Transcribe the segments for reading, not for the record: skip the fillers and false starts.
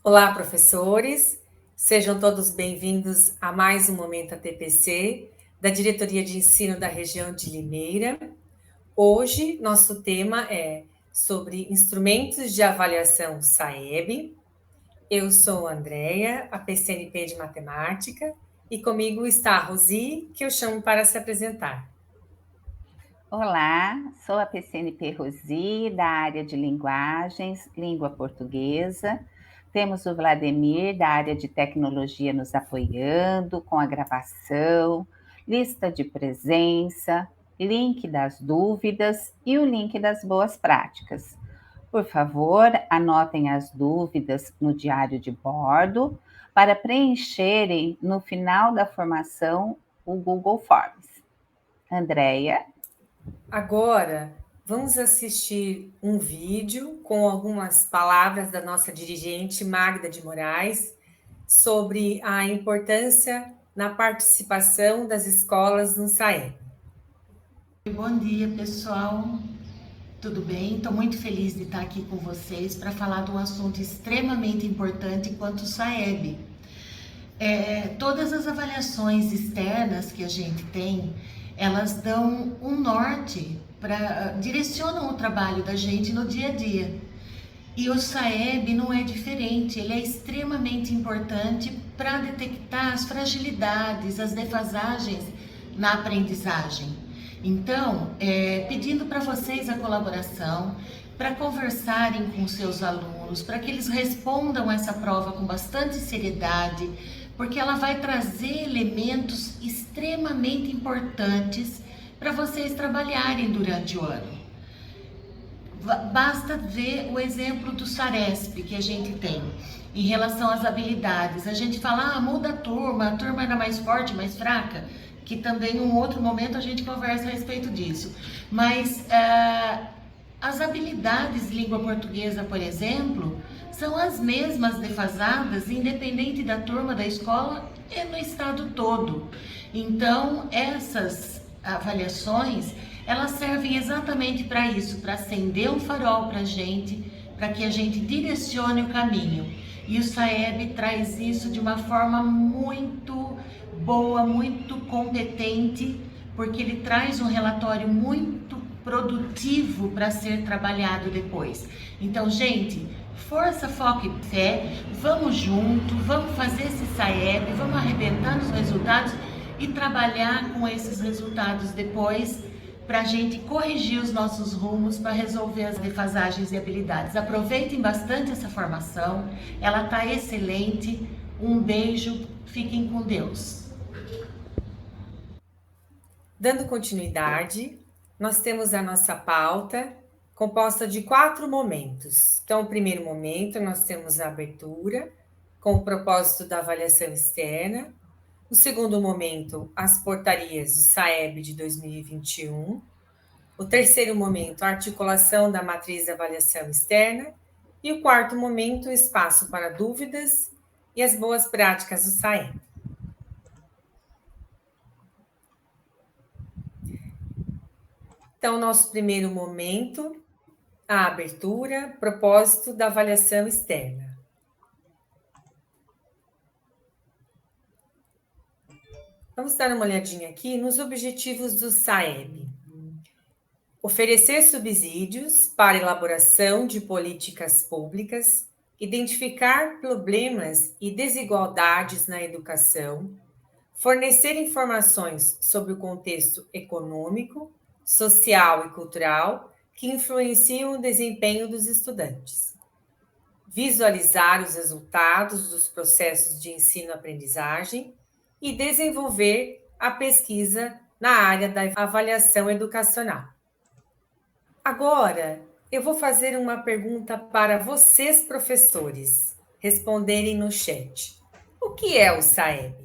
Olá, professores. Sejam todos bem-vindos a mais um Momento ATPC, da Diretoria de Ensino da região de Limeira. Hoje, nosso tema é sobre instrumentos de avaliação SAEB. Eu sou a Andréia, a PCNP de Matemática, e comigo está a Rosi, que eu chamo para se apresentar. Olá, sou a PCNP Rosi, da área de linguagens, língua portuguesa. Temos o Vladimir, da área de tecnologia, nos apoiando com a gravação, lista de presença, link das dúvidas e o link das boas práticas. Por favor, anotem as dúvidas no diário de bordo para preencherem no final da formação o Google Forms. Andréia? Agora, vamos assistir um vídeo com algumas palavras da nossa dirigente Magda de Moraes sobre a importância na participação das escolas no SAEB. Bom dia, pessoal. Tudo bem? Estou muito feliz de estar aqui com vocês para falar de um assunto extremamente importante quanto o SAEB. Todas as avaliações externas que a gente tem, elas dão um norte, direcionam o trabalho da gente no dia a dia. E o SAEB não é diferente, ele é extremamente importante para detectar as fragilidades, as defasagens na aprendizagem. Então, pedindo para vocês a colaboração, para conversarem com seus alunos, para que eles respondam essa prova com bastante seriedade, porque ela vai trazer elementos extremamente importantes para vocês trabalharem durante o ano. Basta ver o exemplo do SARESP que a gente tem em relação às habilidades. A gente fala, muda a turma era mais forte, mais fraca, que também em um outro momento a gente conversa a respeito disso. Mas as habilidades de língua portuguesa, por exemplo, são as mesmas defasadas, independente da turma, da escola e no estado todo. Então, essas avaliações, elas servem exatamente para isso, para acender um farol para a gente, para que a gente direcione o caminho. E o SAEB traz isso de uma forma muito boa, muito competente, porque ele traz um relatório muito produtivo para ser trabalhado depois. Então, gente, força, foco e fé, vamos junto, vamos fazer esse SAEB, vamos arrebentar nos resultados e trabalhar com esses resultados depois para a gente corrigir os nossos rumos, para resolver as defasagens e habilidades. Aproveitem bastante essa formação, ela está excelente. Um beijo, fiquem com Deus. Dando continuidade, nós temos a nossa pauta composta de 4 momentos. Então, o primeiro momento, nós temos a abertura, com o propósito da avaliação externa. O segundo momento, as portarias do SAEB de 2021. O terceiro momento, a articulação da matriz de avaliação externa. E o quarto momento, o espaço para dúvidas e as boas práticas do SAEB. Então, nosso primeiro momento, a abertura, propósito da avaliação externa. Vamos dar uma olhadinha aqui nos objetivos do SAEB. Oferecer subsídios para elaboração de políticas públicas, identificar problemas e desigualdades na educação, fornecer informações sobre o contexto econômico, social e cultural que influenciam o desempenho dos estudantes, visualizar os resultados dos processos de ensino-aprendizagem e desenvolver a pesquisa na área da avaliação educacional. Agora, eu vou fazer uma pergunta para vocês, professores, responderem no chat. O que é o SAEB?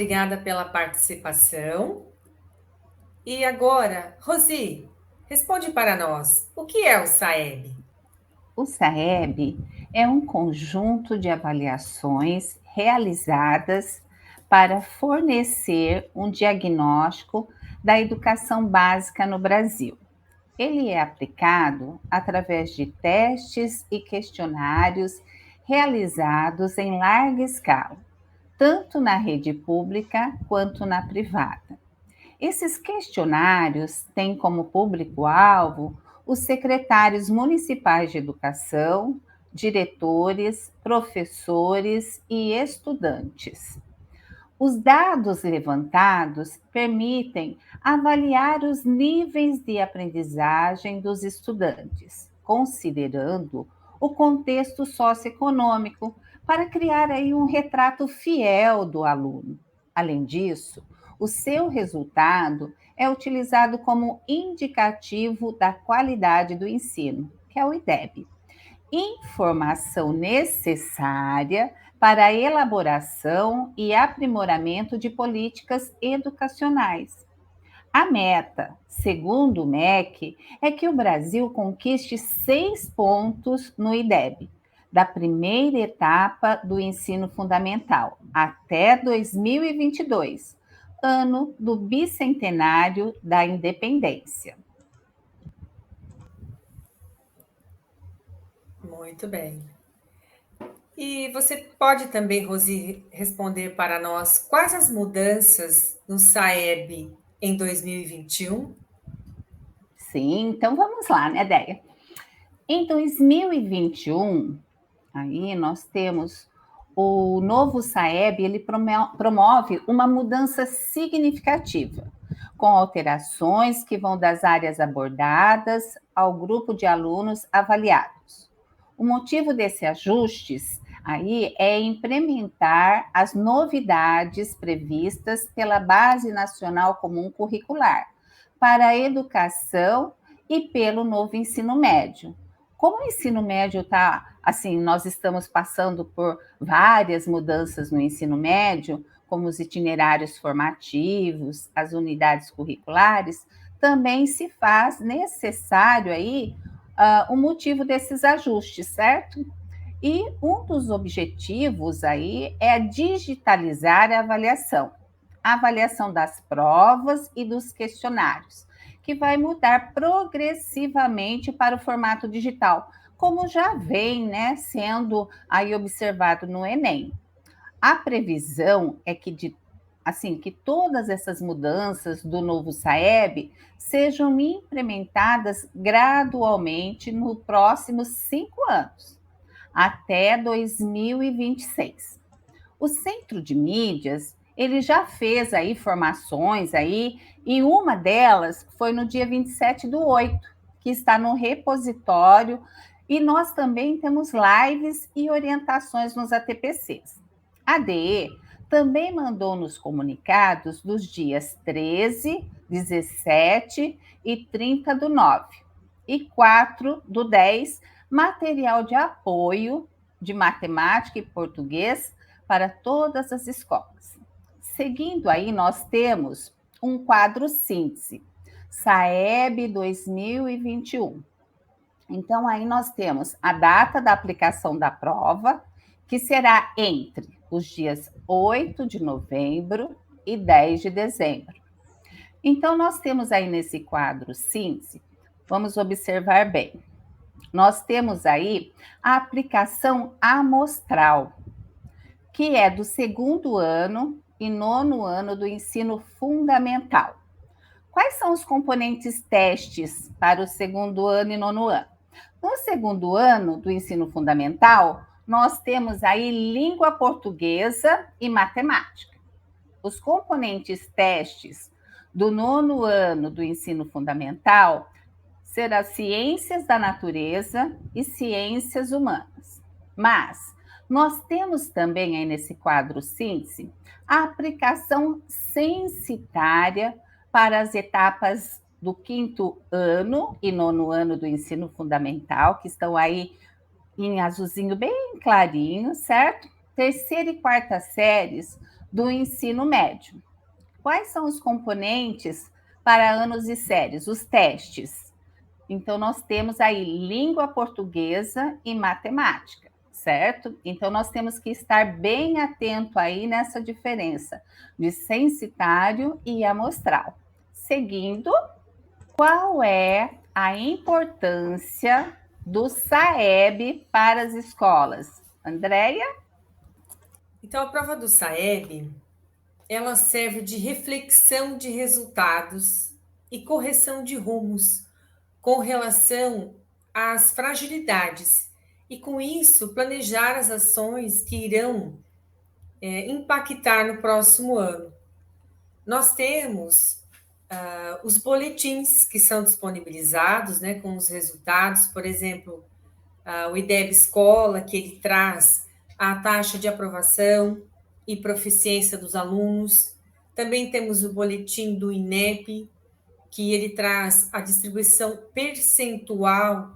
obrigada pela participação. E agora, Rosi, responde para nós, o que é o SAEB? O SAEB é um conjunto de avaliações realizadas para fornecer um diagnóstico da educação básica no Brasil. Ele é aplicado através de testes e questionários realizados em larga escala, tanto na rede pública quanto na privada. Esses questionários têm como público-alvo os secretários municipais de educação, diretores, professores e estudantes. Os dados levantados permitem avaliar os níveis de aprendizagem dos estudantes, considerando o contexto socioeconômico, para criar aí um retrato fiel do aluno. Além disso, o seu resultado é utilizado como indicativo da qualidade do ensino, que é o IDEB. Informação necessária para a elaboração e aprimoramento de políticas educacionais. A meta, segundo o MEC, é que o Brasil conquiste 6 pontos no IDEB, da primeira etapa do ensino fundamental, até 2022, ano do bicentenário da independência. Muito bem. E você pode também, Rosi, responder para nós quais as mudanças no SAEB em 2021? Sim, então vamos lá, né, Déia? Em 2021, aí nós temos o novo SAEB, ele promove uma mudança significativa, com alterações que vão das áreas abordadas ao grupo de alunos avaliados. O motivo desses ajustes aí é implementar as novidades previstas pela Base Nacional Comum Curricular para a educação e pelo novo ensino médio. Como o ensino médio está, assim, nós estamos passando por várias mudanças no ensino médio, como os itinerários formativos, as unidades curriculares, também se faz necessário aí o motivo desses ajustes, certo? E um dos objetivos aí é digitalizar a avaliação das provas e dos questionários, que vai mudar progressivamente para o formato digital, como já vem, né, sendo aí observado no Enem. A previsão é que que todas essas mudanças do novo SAEB sejam implementadas gradualmente nos próximos 5 anos, até 2026. O Centro de Mídias, ele já fez aí formações aí, e uma delas foi no dia 27/8, que está no repositório, e nós também temos lives e orientações nos ATPCs. A DE também mandou nos comunicados dos dias 13, 17 e 30/9 e 4/10, material de apoio de matemática e português para todas as escolas. Seguindo aí, nós temos um quadro síntese, SAEB 2021. Então, aí nós temos a data da aplicação da prova, que será entre os dias 8 de novembro e 10 de dezembro. Então, nós temos aí nesse quadro síntese, vamos observar bem. Nós temos aí a aplicação amostral, que é do 2º ano e 9º ano do ensino fundamental. Quais são os componentes testes para o 2º ano e 9º ano? No 2º ano do ensino fundamental, nós temos aí língua portuguesa e matemática. Os componentes testes do 9º ano do ensino fundamental serão ciências da natureza e ciências humanas. Mas nós temos também aí nesse quadro síntese a aplicação censitária para as etapas do 5º ano e 9º ano do ensino fundamental, que estão aí em azulzinho bem clarinho, certo? 3ª e 4ª séries, do ensino médio. Quais são os componentes para anos e séries? Os testes. Então, nós temos aí língua portuguesa e matemática, certo? Então, nós temos que estar bem atento aí nessa diferença de censitário e amostral. Seguindo, qual é a importância do SAEB para as escolas? Andréia? Então, a prova do SAEB, ela serve de reflexão de resultados e correção de rumos com relação às fragilidades e, com isso, planejar as ações que irão impactar no próximo ano. Nós temos os boletins que são disponibilizados, né, com os resultados, por exemplo, o IDEB Escola, que ele traz a taxa de aprovação e proficiência dos alunos. Também temos o boletim do INEP, que ele traz a distribuição percentual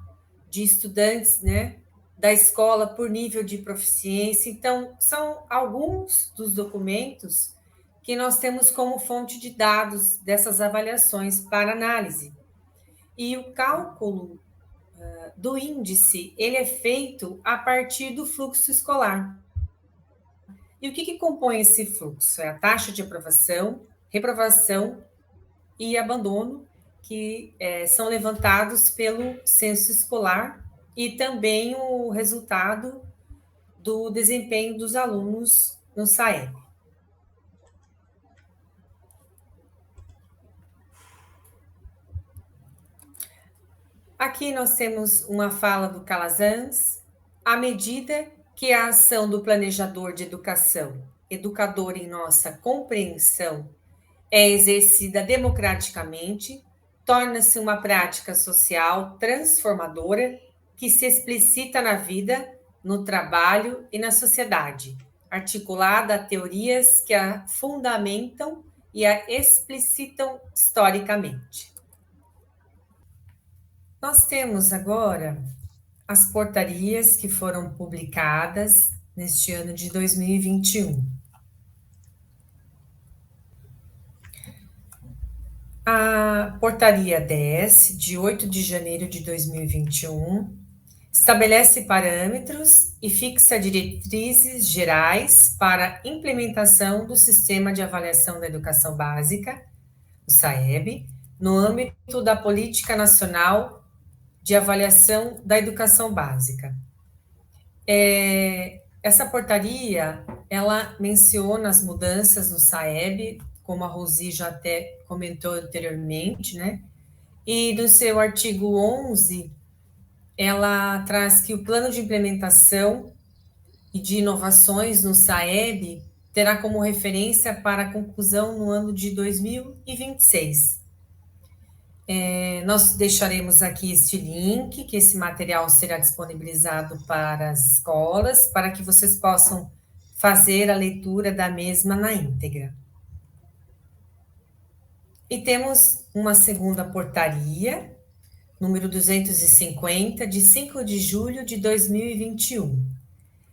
de estudantes, né, da escola por nível de proficiência. Então, são alguns dos documentos que nós temos como fonte de dados dessas avaliações para análise. E o cálculo do índice, ele é feito a partir do fluxo escolar. E o que compõe esse fluxo? É a taxa de aprovação, reprovação e abandono, que são levantados pelo censo escolar, e também o resultado do desempenho dos alunos no SAEB. Aqui nós temos uma fala do Calazans. À medida que a ação do planejador de educação, educador em nossa compreensão, é exercida democraticamente, torna-se uma prática social transformadora que se explicita na vida, no trabalho e na sociedade, articulada a teorias que a fundamentam e a explicitam historicamente. Nós temos agora as portarias que foram publicadas neste ano de 2021. A portaria 10, de 8 de janeiro de 2021, estabelece parâmetros e fixa diretrizes gerais para a implementação do Sistema de Avaliação da Educação Básica, o SAEB, no âmbito da Política Nacional de Avaliação da Educação Básica. Essa portaria, ela menciona as mudanças no SAEB, como a Rosi já até comentou anteriormente, né? E no seu artigo 11, ela traz que o plano de implementação e de inovações no SAEB terá como referência para a conclusão no ano de 2026. Nós deixaremos aqui este link, que esse material será disponibilizado para as escolas, para que vocês possam fazer a leitura da mesma na íntegra. E temos uma segunda portaria, número 250, de 5 de julho de 2021.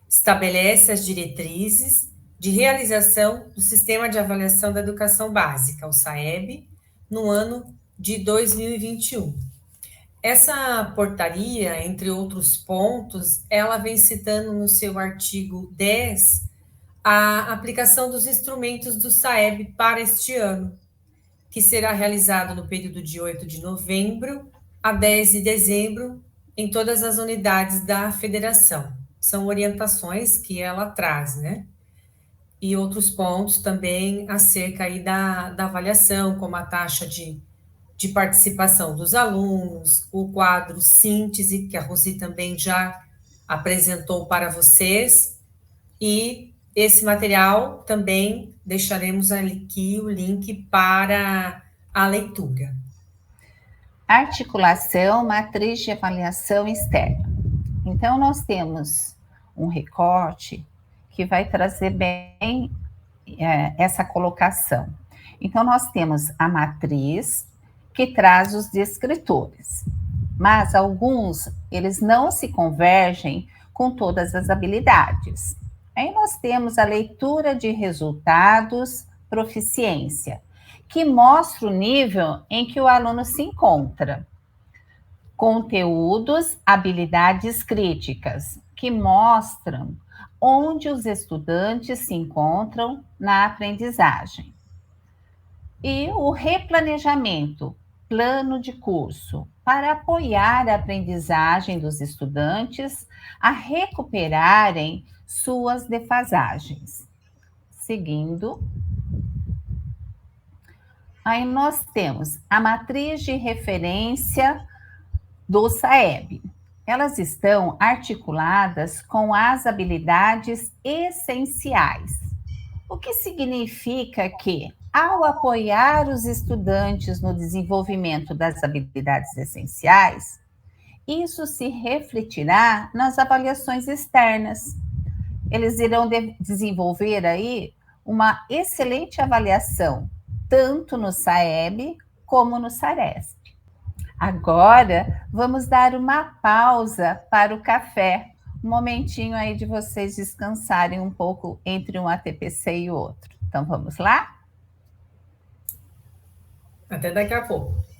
Estabelece as diretrizes de realização do Sistema de Avaliação da Educação Básica, o SAEB, no ano de 2021. Essa portaria, entre outros pontos, ela vem citando no seu artigo 10 a aplicação dos instrumentos do SAEB para este ano, que será realizado no período de 8 de novembro a 10 de dezembro em todas as unidades da federação. São orientações que ela traz, né? E outros pontos também acerca aí da avaliação, como a taxa de participação dos alunos, o quadro síntese, que a Rosi também já apresentou para vocês, e esse material também deixaremos aqui o link para a leitura. Articulação, matriz de avaliação externa. Então, nós temos um recorte que vai trazer bem essa colocação. Então, nós temos a matriz, que traz os descritores, mas alguns, eles não se convergem com todas as habilidades. Aí nós temos a leitura de resultados, proficiência, que mostra o nível em que o aluno se encontra. Conteúdos, habilidades críticas, que mostram onde os estudantes se encontram na aprendizagem. E o replanejamento, plano de curso, para apoiar a aprendizagem dos estudantes a recuperarem suas defasagens. Seguindo, aí nós temos a matriz de referência do SAEB. Elas estão articuladas com as habilidades essenciais, o que significa que, ao apoiar os estudantes no desenvolvimento das habilidades essenciais, isso se refletirá nas avaliações externas. Eles irão desenvolver aí uma excelente avaliação, tanto no SAEB como no SARESP. Agora, vamos dar uma pausa para o café, um momentinho aí de vocês descansarem um pouco entre um ATPC e outro. Então, vamos lá? Até daqui a pouco.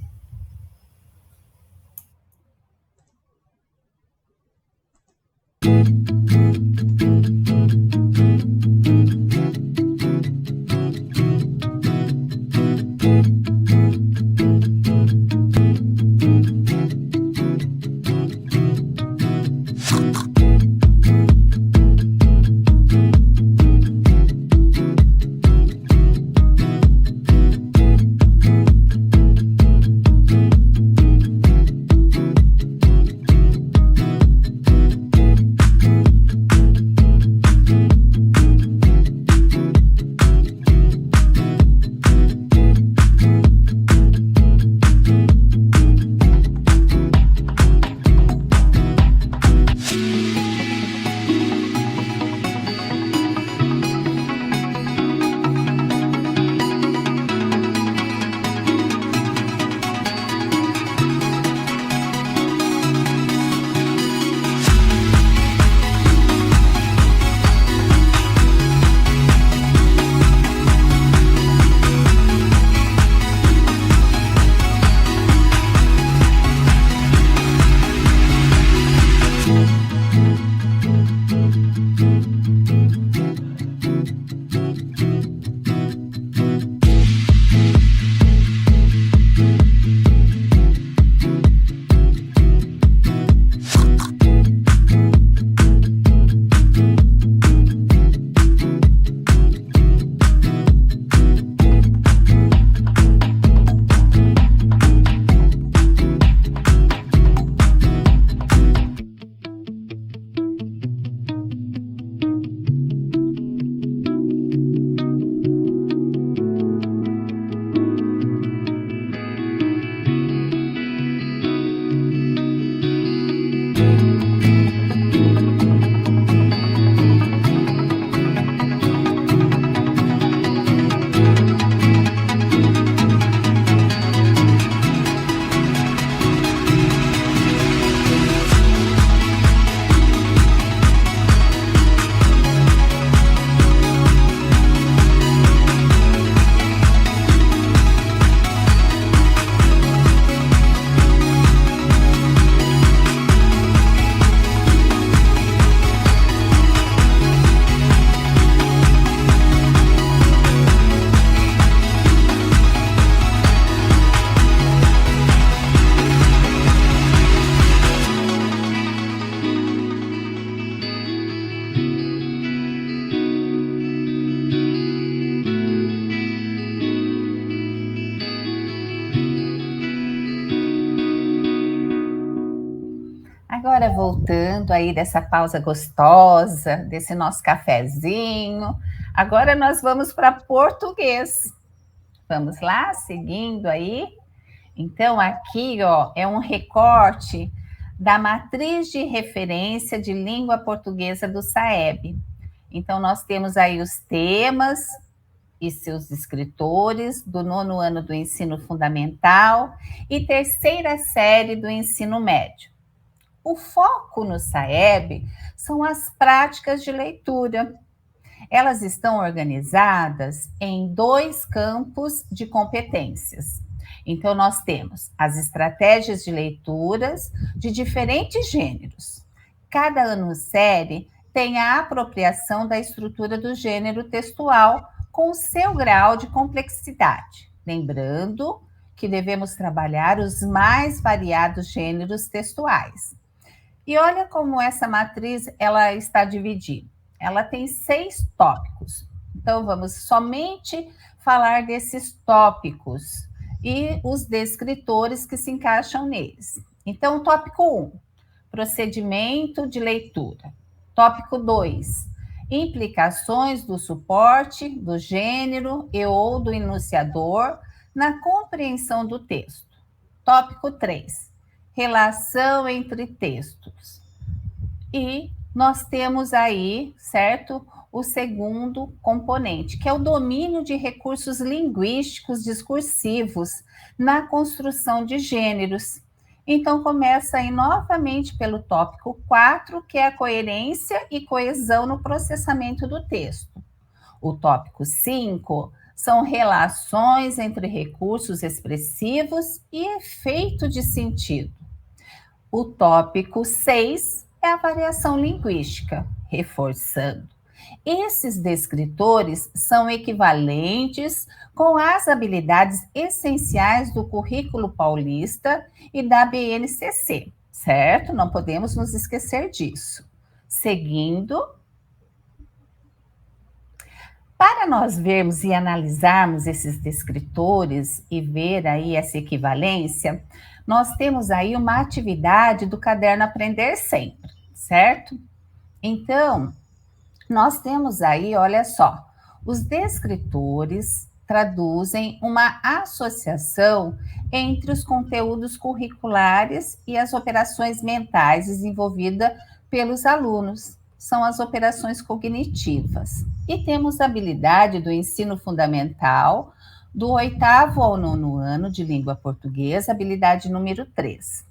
Agora, voltando aí dessa pausa gostosa, desse nosso cafezinho, agora nós vamos para português. Vamos lá, seguindo aí. Então, aqui, ó, é um recorte da matriz de referência de língua portuguesa do SAEB. Então, nós temos aí os temas e seus escritores do 9º ano do ensino fundamental e 3ª série do ensino médio. O foco no SAEB são as práticas de leitura, elas estão organizadas em 2 campos de competências. Então, nós temos as estratégias de leituras de diferentes gêneros. Cada ano-série tem a apropriação da estrutura do gênero textual com o seu grau de complexidade. Lembrando que devemos trabalhar os mais variados gêneros textuais. E olha como essa matriz ela está dividida. Ela tem 6 tópicos. Então, vamos somente falar desses tópicos e os descritores que se encaixam neles. Então, tópico 1, procedimento de leitura. Tópico 2, implicações do suporte, do gênero e ou do enunciador na compreensão do texto. Tópico 3, relação entre textos. E nós temos aí, certo, o segundo componente, que é o domínio de recursos linguísticos discursivos na construção de gêneros. Então, começa aí novamente pelo tópico 4, que é a coerência e coesão no processamento do texto. O tópico 5 são relações entre recursos expressivos e efeito de sentido. O tópico 6 é a variação linguística, reforçando. Esses descritores são equivalentes com as habilidades essenciais do currículo paulista e da BNCC, certo? Não podemos nos esquecer disso. Seguindo, para nós vermos e analisarmos esses descritores e ver aí essa equivalência, nós temos aí uma atividade do caderno Aprender Sempre, certo? Então, nós temos aí, olha só, os descritores traduzem uma associação entre os conteúdos curriculares e as operações mentais desenvolvidas pelos alunos. São as operações cognitivas. E temos a habilidade do ensino fundamental, do 8º ao 9º ano de língua portuguesa, habilidade número 3,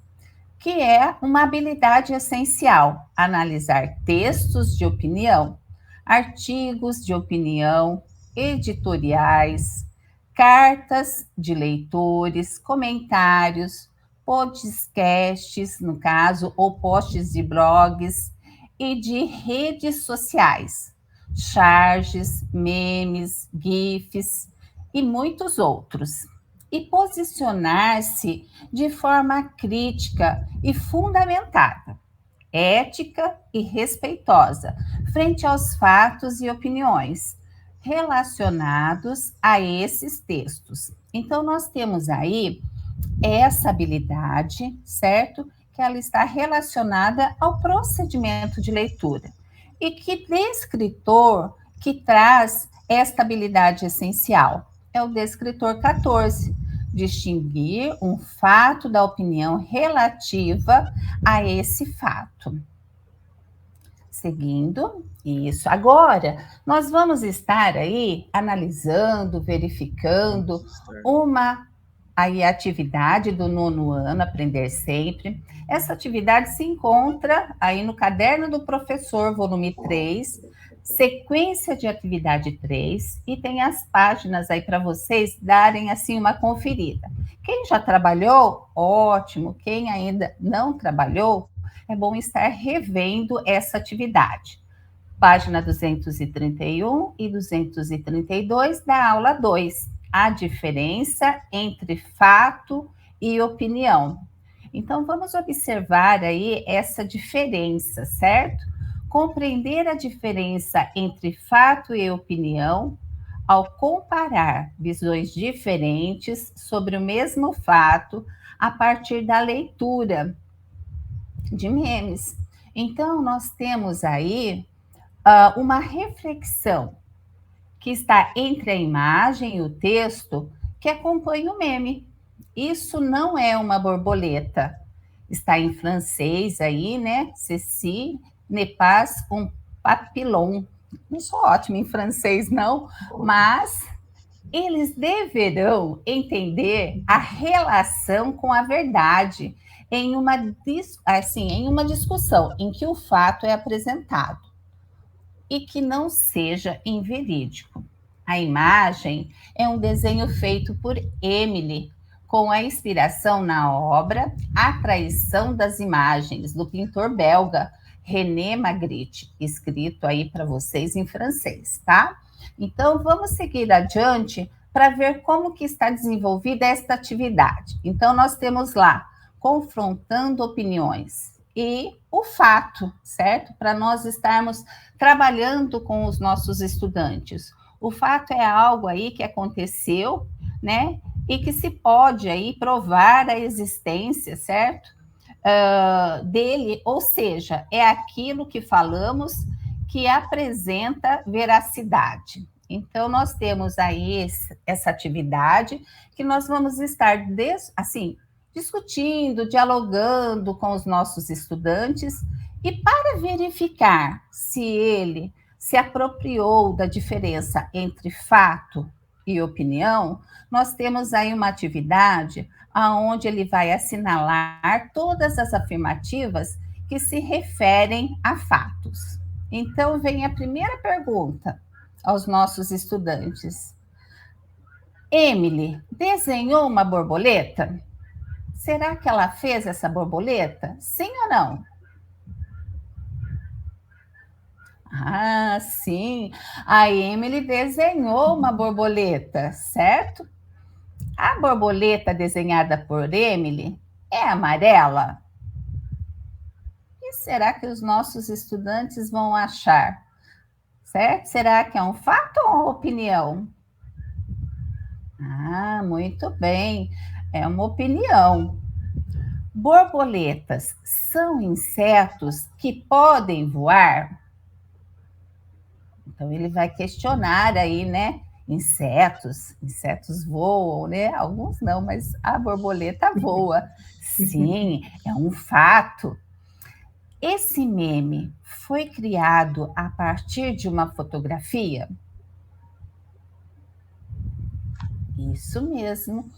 que é uma habilidade essencial, analisar textos de opinião, artigos de opinião, editoriais, cartas de leitores, comentários, podcasts, no caso, ou posts de blogs, e de redes sociais, charges, memes, GIFs e muitos outros. E posicionar-se de forma crítica e fundamentada, ética e respeitosa, frente aos fatos e opiniões relacionados a esses textos. Então, nós temos aí essa habilidade, certo? Que ela está relacionada ao procedimento de leitura. E que descritor que traz esta habilidade essencial? É o descritor 14, distinguir um fato da opinião relativa a esse fato. Seguindo, isso. Agora, nós vamos estar aí analisando, verificando uma aí atividade do 9º ano, Aprender Sempre. Essa atividade se encontra aí no Caderno do Professor, volume 3, sequência de atividade 3, e tem as páginas aí para vocês darem assim uma conferida. Quem já trabalhou, ótimo. Quem ainda não trabalhou, é bom estar revendo essa atividade. Página 231 e 232 da aula 2. A diferença entre fato e opinião. Então, vamos observar aí essa diferença, certo? Compreender a diferença entre fato e opinião ao comparar visões diferentes sobre o mesmo fato a partir da leitura de memes. Então, nós temos aí uma reflexão que está entre a imagem e o texto que acompanha o meme. Isso não é uma borboleta. Está em francês aí, né? Ceci n'est pas un papillon. Não sou ótima em francês, não, mas eles deverão entender a relação com a verdade em uma discussão em que o fato é apresentado. e que não seja inverídico. A imagem é um desenho feito por Emily, com a inspiração na obra A Traição das Imagens, do pintor belga René Magritte, escrito aí para vocês em francês, tá? Então, vamos seguir adiante para ver como que está desenvolvida esta atividade. Então, nós temos lá, confrontando opiniões e o fato, certo? Para nós estarmos trabalhando com os nossos estudantes. O fato é algo aí que aconteceu, né? E que se pode aí provar a existência, certo? Dele, ou seja, é aquilo que falamos que apresenta veracidade. Então, nós temos aí essa atividade que nós vamos estar, assim, discutindo, dialogando com os nossos estudantes, e para verificar se ele se apropriou da diferença entre fato e opinião, nós temos aí uma atividade onde ele vai assinalar todas as afirmativas que se referem a fatos. Então, vem a primeira pergunta aos nossos estudantes. Emily desenhou uma borboleta? Será que ela fez essa borboleta? Sim ou não? Ah, sim. A Emily desenhou uma borboleta, certo? A borboleta desenhada por Emily é amarela? E será que os nossos estudantes vão achar? Certo? Será que é um fato ou uma opinião? Ah, muito bem. É uma opinião. Borboletas são insetos que podem voar? Então, ele vai questionar aí, né? Insetos voam, né? Alguns não, mas a borboleta voa. Sim, é um fato. Esse meme foi criado a partir de uma fotografia? Isso mesmo.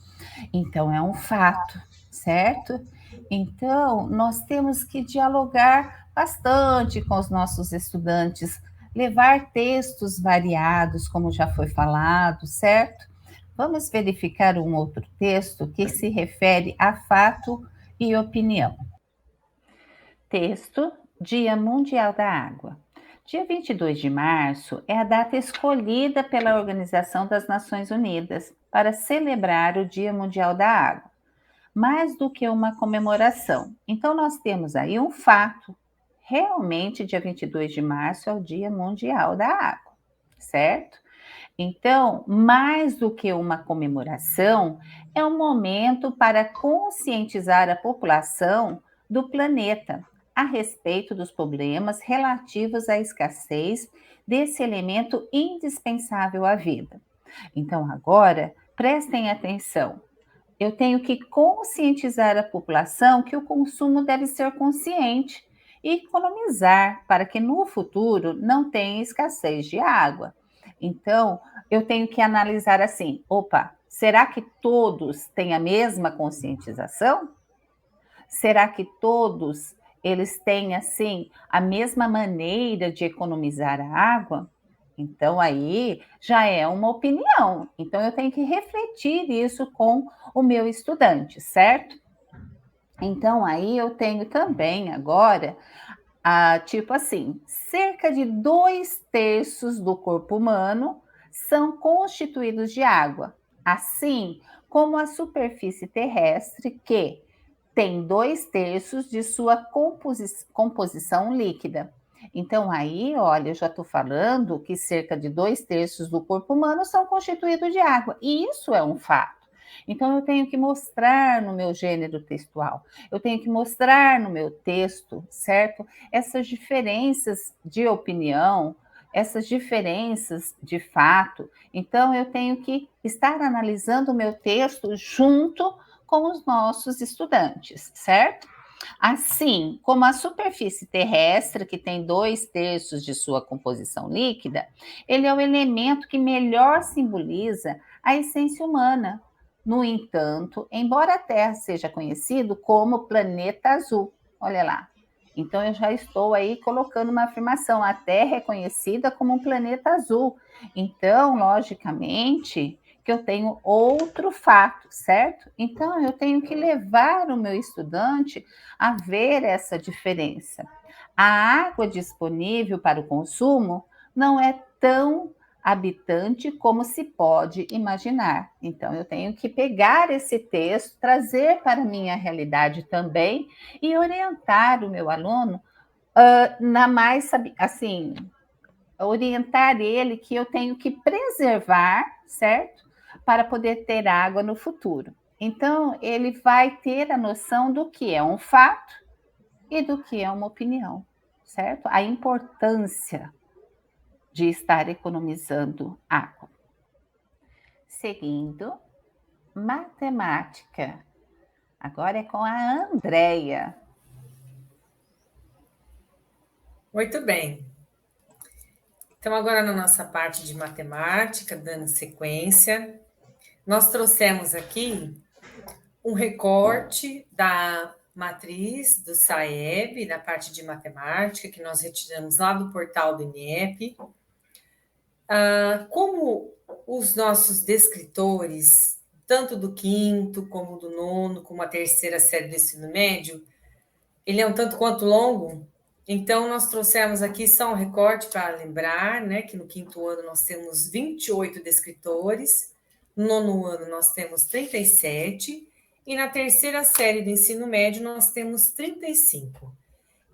Então, é um fato, certo? Então, nós temos que dialogar bastante com os nossos estudantes, levar textos variados, como já foi falado, certo? Vamos verificar um outro texto que se refere a fato e opinião. Texto: Dia Mundial da Água. Dia 22 de março é a data escolhida pela Organização das Nações Unidas para celebrar o Dia Mundial da Água, mais do que uma comemoração. Então, nós temos aí um fato. Realmente, dia 22 de março é o Dia Mundial da Água, certo? Então, mais do que uma comemoração, é um momento para conscientizar a população do planeta a respeito dos problemas relativos à escassez desse elemento indispensável à vida. Então, agora, prestem atenção. Eu tenho que conscientizar a população que o consumo deve ser consciente e economizar para que no futuro não tenha escassez de água. Então, eu tenho que analisar assim: opa, será que todos têm a mesma conscientização? Será que todos eles têm assim a mesma maneira de economizar a água? Então aí já é uma opinião. Então eu tenho que refletir isso com o meu estudante, certo? Então aí eu tenho também agora tipo assim, cerca de 2/3 do corpo humano são constituídos de água, assim como a superfície terrestre, que tem 2/3 de sua composição líquida. Então, aí, olha, eu já estou falando que cerca de 2/3 do corpo humano são constituídos de água, e isso é um fato. Então, eu tenho que mostrar no meu gênero textual, eu tenho que mostrar no meu texto, certo? Essas diferenças de opinião, essas diferenças de fato. Então, eu tenho que estar analisando o meu texto junto com os nossos estudantes, certo? Assim como a superfície terrestre, que tem 2/3 de sua composição líquida, ele é o elemento que melhor simboliza a essência humana. No entanto, embora a Terra seja conhecido como planeta azul, olha lá, Então, eu já estou aí colocando uma afirmação. A Terra é conhecida como um planeta azul. Então, logicamente, que eu tenho outro fato, certo? Então, eu tenho que levar o meu estudante a ver essa diferença. A água disponível para o consumo não é tão habitante como se pode imaginar. Então, eu tenho que pegar esse texto, trazer para a minha realidade também e orientar o meu aluno na mais, assim, orientar ele que eu tenho que preservar, certo? Para poder ter água no futuro. Então, ele vai ter a noção do que é um fato e do que é uma opinião, certo? A importância de estar economizando água. Seguindo, matemática. Agora é com a Andrea. Muito bem. Então, agora na nossa parte de matemática, dando sequência, nós trouxemos aqui um recorte da matriz do SAEB, na parte de matemática, que nós retiramos lá do portal do INEP. Como os nossos descritores, tanto do quinto, como do nono, como a terceira série do ensino médio, ele é um tanto quanto longo, então nós trouxemos aqui só um recorte para lembrar, né, que no quinto ano nós temos 28 descritores, no nono ano nós temos 37, e na terceira série do ensino médio nós temos 35.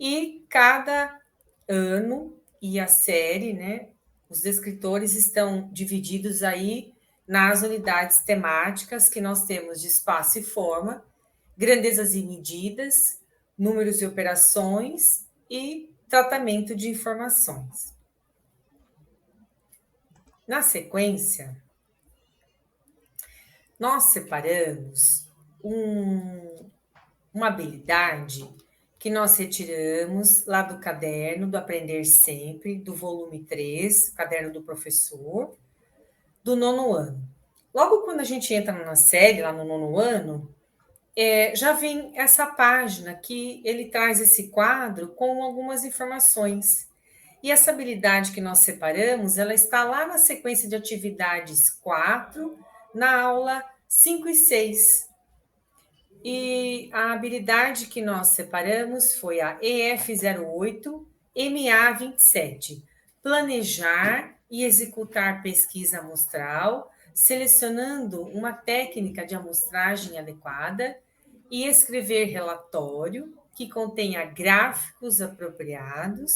E cada ano e a série, né, os descritores estão divididos aí nas unidades temáticas que nós temos de espaço e forma, grandezas e medidas, números e operações e tratamento de informações. Na sequência, nós separamos uma habilidade que nós retiramos lá do caderno do Aprender Sempre, do volume 3, caderno do professor, do nono ano. Logo quando a gente entra na série, lá no nono ano, já vem essa página que ele traz esse quadro com algumas informações. E essa habilidade que nós separamos, ela está lá na sequência de atividades 4, na aula 5 e 6. E a habilidade que nós separamos foi a EF08, MA27, planejar e executar pesquisa amostral, selecionando uma técnica de amostragem adequada e escrever relatório que contenha gráficos apropriados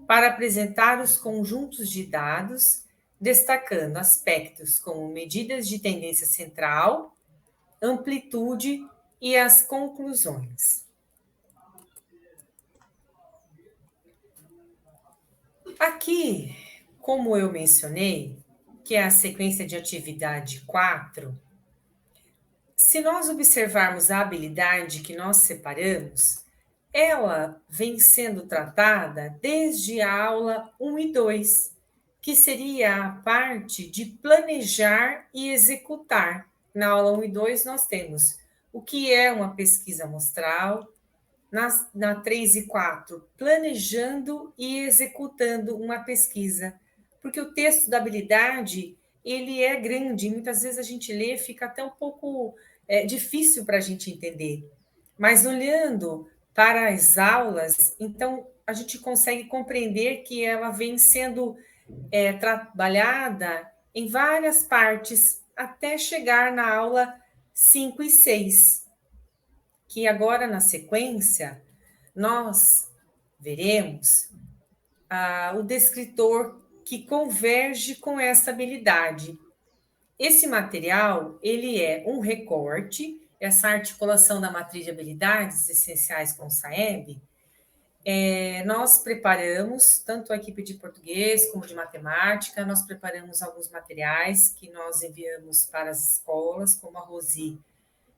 para apresentar os conjuntos de dados, destacando aspectos como medidas de tendência central, amplitude e as conclusões. Aqui, como eu mencionei, que é a sequência de atividade 4, se nós observarmos a habilidade que nós separamos, ela vem sendo tratada desde a aula 1 e 2, que seria a parte de planejar e executar. Na aula 1 e 2 nós temos o que é uma pesquisa amostral, na 3 e 4, planejando e executando uma pesquisa. Porque o texto da habilidade, ele é grande, e muitas vezes a gente lê, fica até um pouco difícil para a gente entender. Mas olhando para as aulas, então a gente consegue compreender que ela vem sendo trabalhada em várias partes, até chegar na aula 5 e 6, que agora, na sequência, nós veremos o descritor que converge com essa habilidade. Esse material, ele é um recorte, essa articulação da matriz de habilidades essenciais com o SAEB, nós preparamos, tanto a equipe de português como de matemática, nós preparamos alguns materiais que nós enviamos para as escolas, como a Rosi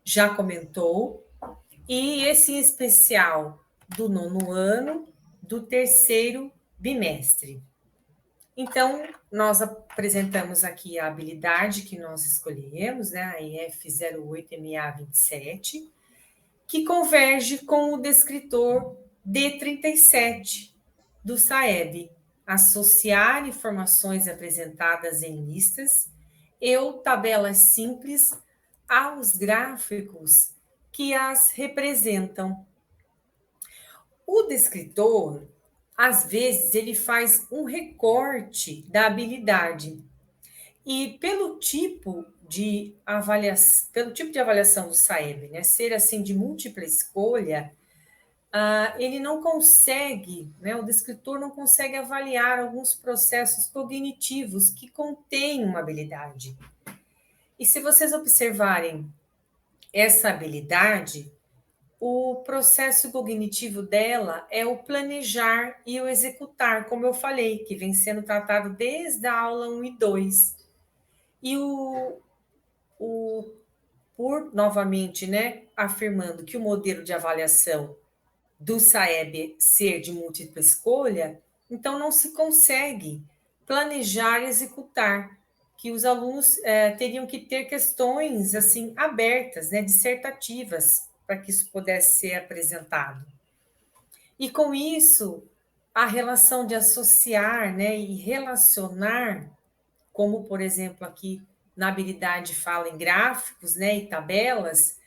já comentou, e esse em especial do nono ano, do terceiro bimestre. Então, nós apresentamos aqui a habilidade que nós escolhemos, né, a EF08MA27, que converge com o descritor D37 do SAEB, associar informações apresentadas em listas ou tabelas simples aos gráficos que as representam. O descritor, às vezes, ele faz um recorte da habilidade e pelo tipo de avaliação do SAEB, né, ser assim de múltipla escolha, ele não consegue, né, o descritor não consegue avaliar alguns processos cognitivos que contêm uma habilidade. E se vocês observarem essa habilidade, o processo cognitivo dela é o planejar e o executar, como eu falei, que vem sendo tratado desde a aula 1 e 2. E novamente, né, afirmando que o modelo de avaliação do SAEB ser de múltipla escolha, então não se consegue planejar e executar, que os alunos teriam que ter questões assim abertas, né, dissertativas, para que isso pudesse ser apresentado. E com isso, a relação de associar, né, e relacionar, como por exemplo aqui na habilidade fala em gráficos, né, e tabelas,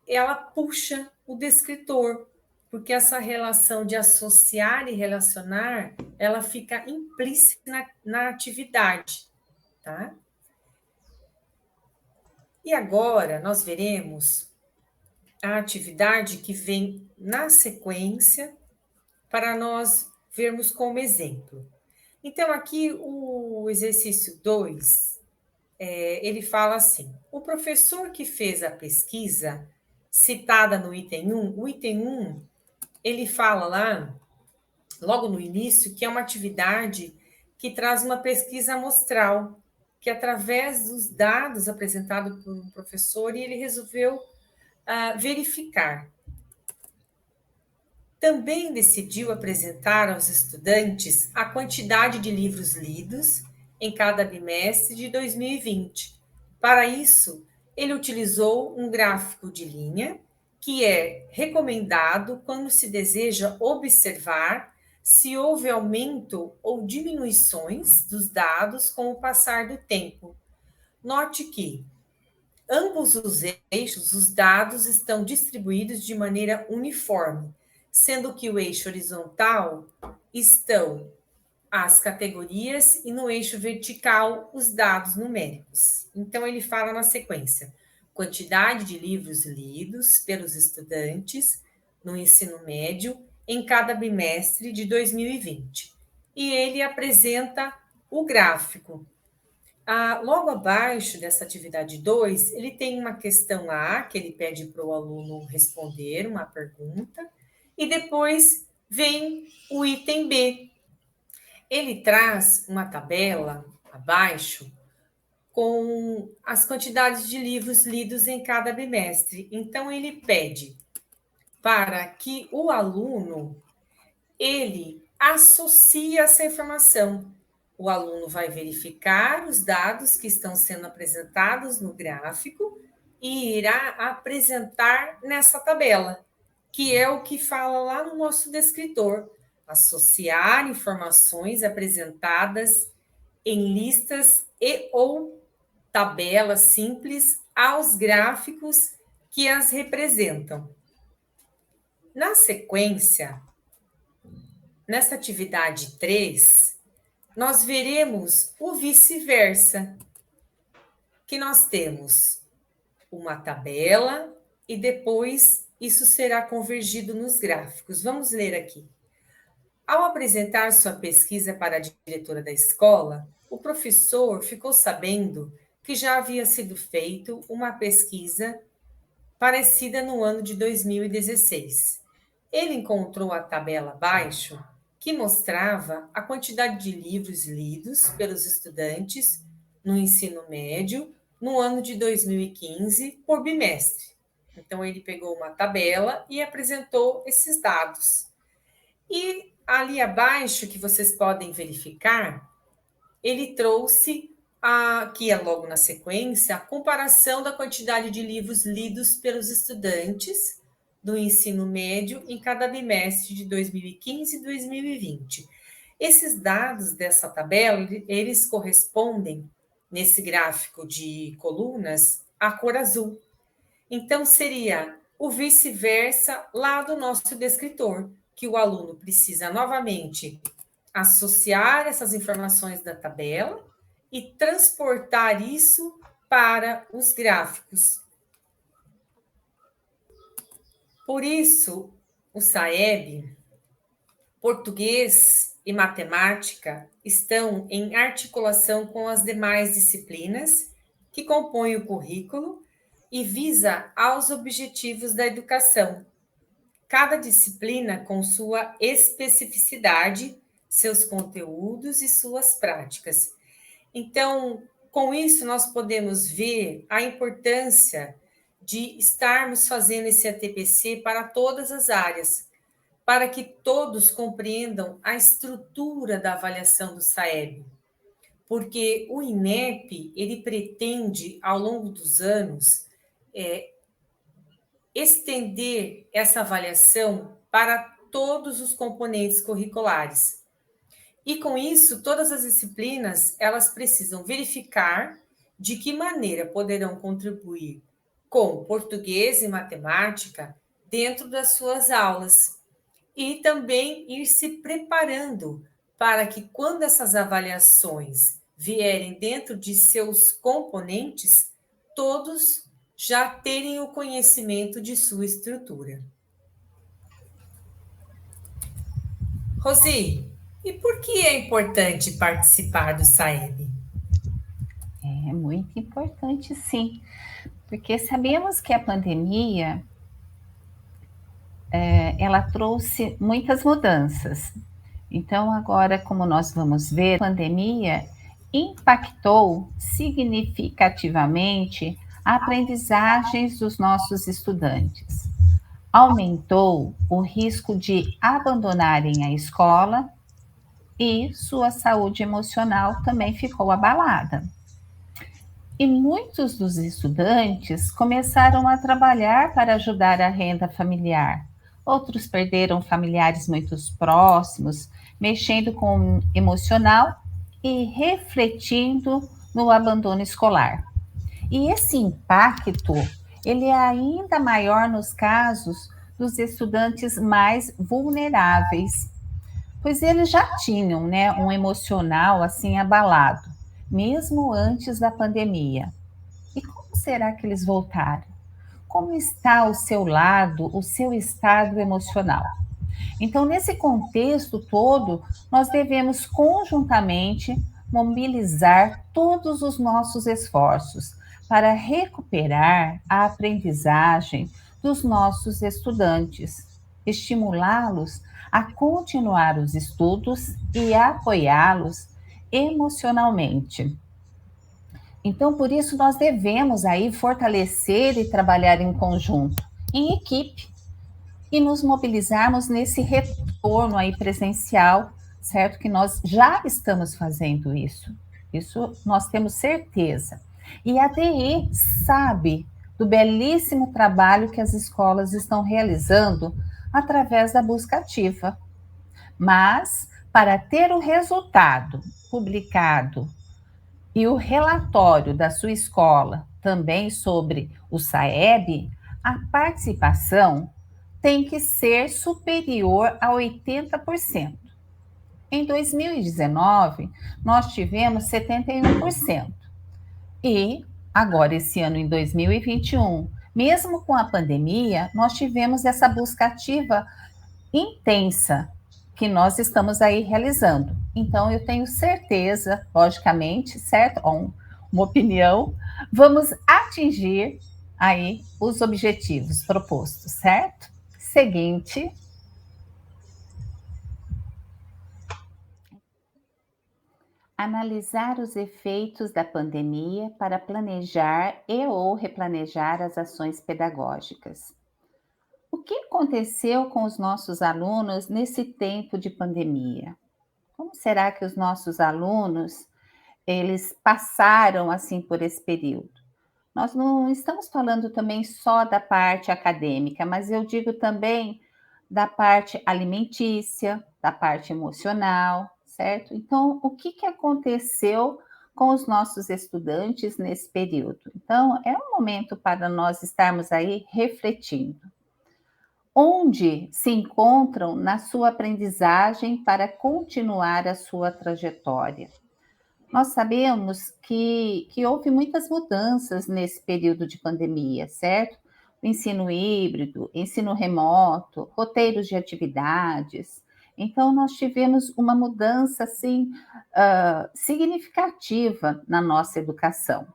ela puxa o descritor, porque essa relação de associar e relacionar, ela fica implícita na atividade, tá? E agora nós veremos a atividade que vem na sequência para nós vermos como exemplo. Então, aqui o exercício 2, ele fala assim: o professor que fez a pesquisa citada no item 1, o item 1, ele fala lá, logo no início, que é uma atividade que traz uma pesquisa amostral, que através dos dados apresentados por um professor, ele resolveu verificar. Também decidiu apresentar aos estudantes a quantidade de livros lidos em cada bimestre de 2020. Para isso, ele utilizou um gráfico de linha, que é recomendado quando se deseja observar se houve aumento ou diminuições dos dados com o passar do tempo. Note que ambos os eixos, os dados estão distribuídos de maneira uniforme, sendo que o eixo horizontal estão as categorias e no eixo vertical os dados numéricos. Então, ele fala na sequência: quantidade de livros lidos pelos estudantes no ensino médio em cada bimestre de 2020. E ele apresenta o gráfico. Logo abaixo dessa atividade 2, ele tem uma questão A, que ele pede para o aluno responder uma pergunta, e depois vem o item B. Ele traz uma tabela abaixo com as quantidades de livros lidos em cada bimestre. Então, ele pede para que o aluno ele associe essa informação. O aluno vai verificar os dados que estão sendo apresentados no gráfico e irá apresentar nessa tabela, que é o que fala lá no nosso descritor: associar informações apresentadas em listas e ou tabelas simples aos gráficos que as representam. Na sequência, nessa atividade 3, nós veremos o vice-versa, que nós temos uma tabela e depois isso será convergido nos gráficos. Vamos ler aqui. Ao apresentar sua pesquisa para a diretora da escola, o professor ficou sabendo que já havia sido feita uma pesquisa parecida no ano de 2016. Ele encontrou a tabela abaixo que mostrava a quantidade de livros lidos pelos estudantes no ensino médio no ano de 2015 por bimestre. Então, ele pegou uma tabela e apresentou esses dados. E ali abaixo, que vocês podem verificar, ele trouxe, que é logo na sequência, a comparação da quantidade de livros lidos pelos estudantes do ensino médio em cada bimestre de 2015 e 2020. Esses dados dessa tabela, eles correspondem, nesse gráfico de colunas, à cor azul. Então, seria o vice-versa lá do nosso descritor, que o aluno precisa novamente associar essas informações da tabela e transportar isso para os gráficos. Por isso, o SAEB, português e matemática, estão em articulação com as demais disciplinas que compõem o currículo e visa aos objetivos da educação. Cada disciplina com sua especificidade, seus conteúdos e suas práticas. Então, com isso, nós podemos ver a importância de estarmos fazendo esse ATPC para todas as áreas, para que todos compreendam a estrutura da avaliação do SAEB. Porque o INEP, ele pretende, ao longo dos anos, estender essa avaliação para todos os componentes curriculares. E com isso, todas as disciplinas, elas precisam verificar de que maneira poderão contribuir com português e matemática dentro das suas aulas. E também ir se preparando para que, quando essas avaliações vierem dentro de seus componentes, todos já terem o conhecimento de sua estrutura. Rosi, e por que é importante participar do SAEB? É muito importante, sim, porque sabemos que a pandemia ela trouxe muitas mudanças. Então, agora, como nós vamos ver, a pandemia impactou significativamente a aprendizagens dos nossos estudantes. Aumentou o risco de abandonarem a escola e sua saúde emocional também ficou abalada. E muitos dos estudantes começaram a trabalhar para ajudar a renda familiar. Outros perderam familiares muito próximos, mexendo com o emocional e refletindo no abandono escolar. E esse impacto, ele é ainda maior nos casos dos estudantes mais vulneráveis, pois eles já tinham, né, um emocional assim abalado, mesmo antes da pandemia. E como será que eles voltaram? Como está o seu lado, o seu estado emocional? Então, nesse contexto todo, nós devemos conjuntamente mobilizar todos os nossos esforços para recuperar a aprendizagem dos nossos estudantes, estimulá-los a continuar os estudos e apoiá-los emocionalmente. Então, por isso, nós devemos aí fortalecer e trabalhar em conjunto, em equipe, e nos mobilizarmos nesse retorno aí presencial, certo? Que nós já estamos fazendo isso. Isso nós temos certeza. E a DI sabe do belíssimo trabalho que as escolas estão realizando através da busca ativa. Mas, para ter o resultado publicado e o relatório da sua escola também sobre o SAEB, a participação tem que ser superior a 80%. Em 2019, nós tivemos 71%. E agora, esse ano, em 2021, mesmo com a pandemia, nós tivemos essa busca ativa intensa que nós estamos aí realizando. Então, eu tenho certeza, logicamente, certo? Uma opinião, vamos atingir aí os objetivos propostos, certo? Seguinte. Analisar os efeitos da pandemia para planejar e ou replanejar as ações pedagógicas. O que aconteceu com os nossos alunos nesse tempo de pandemia? Como será que os nossos alunos eles passaram assim por esse período? Nós não estamos falando também só da parte acadêmica, mas eu digo também da parte alimentícia, da parte emocional, certo? Então, o que aconteceu com os nossos estudantes nesse período? Então, é um momento para nós estarmos aí refletindo. Onde se encontram na sua aprendizagem para continuar a sua trajetória? Nós sabemos que houve muitas mudanças nesse período de pandemia, certo? O ensino híbrido, ensino remoto, roteiros de atividades. Então, nós tivemos uma mudança, assim, significativa na nossa educação.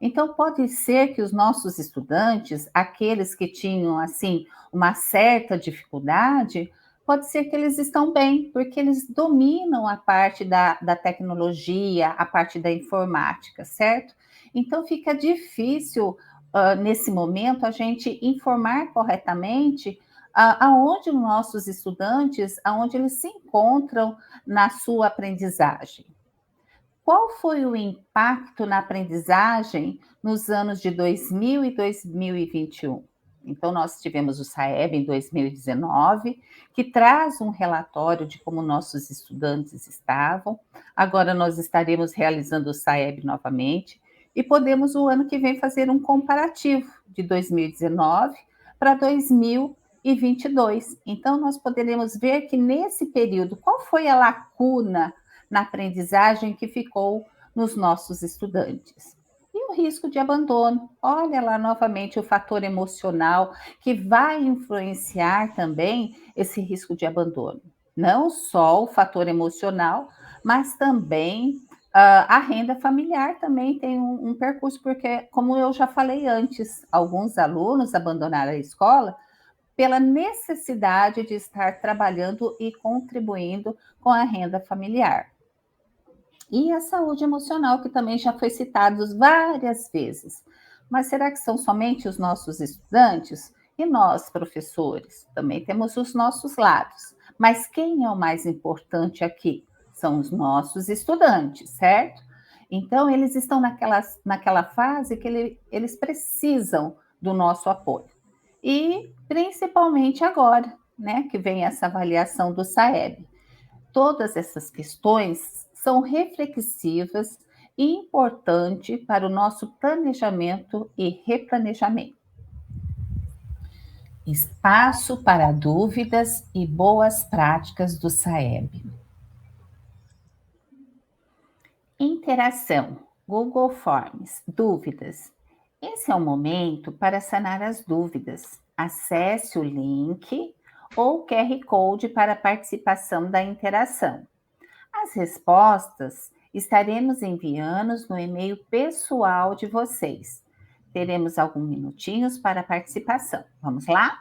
Então, pode ser que os nossos estudantes, aqueles que tinham, assim, uma certa dificuldade, pode ser que eles estão bem, porque eles dominam a parte da tecnologia, a parte da informática, certo? Então fica difícil, nesse momento, a gente informar corretamente aonde os nossos estudantes, aonde eles se encontram na sua aprendizagem. Qual foi o impacto na aprendizagem nos anos de 2000 e 2021? Então, nós tivemos o SAEB em 2019, que traz um relatório de como nossos estudantes estavam. Agora nós estaremos realizando o SAEB novamente e podemos, o ano que vem, fazer um comparativo de 2019 para 2022. Então, nós poderemos ver que nesse período, qual foi a lacuna na aprendizagem que ficou nos nossos estudantes. E o risco de abandono. Olha lá novamente o fator emocional que vai influenciar também esse risco de abandono. Não só o fator emocional, mas também a renda familiar também tem um percurso, porque, como eu já falei antes, alguns alunos abandonaram a escola pela necessidade de estar trabalhando e contribuindo com a renda familiar. E a saúde emocional, que também já foi citado várias vezes. Mas será que são somente os nossos estudantes? E nós, professores, também temos os nossos lados. Mas quem é o mais importante aqui? São os nossos estudantes, certo? Então, eles estão naquela fase que eles precisam do nosso apoio. E, principalmente agora, né, que vem essa avaliação do SAEB. Todas essas questões são reflexivas e importantes para o nosso planejamento e replanejamento. Espaço para dúvidas e boas práticas do SAEB. Interação, Google Forms, dúvidas. Esse é o momento para sanar as dúvidas. Acesse o link ou QR Code para a participação da interação. As respostas estaremos enviando no e-mail pessoal de vocês. Teremos alguns minutinhos para a participação. Vamos lá?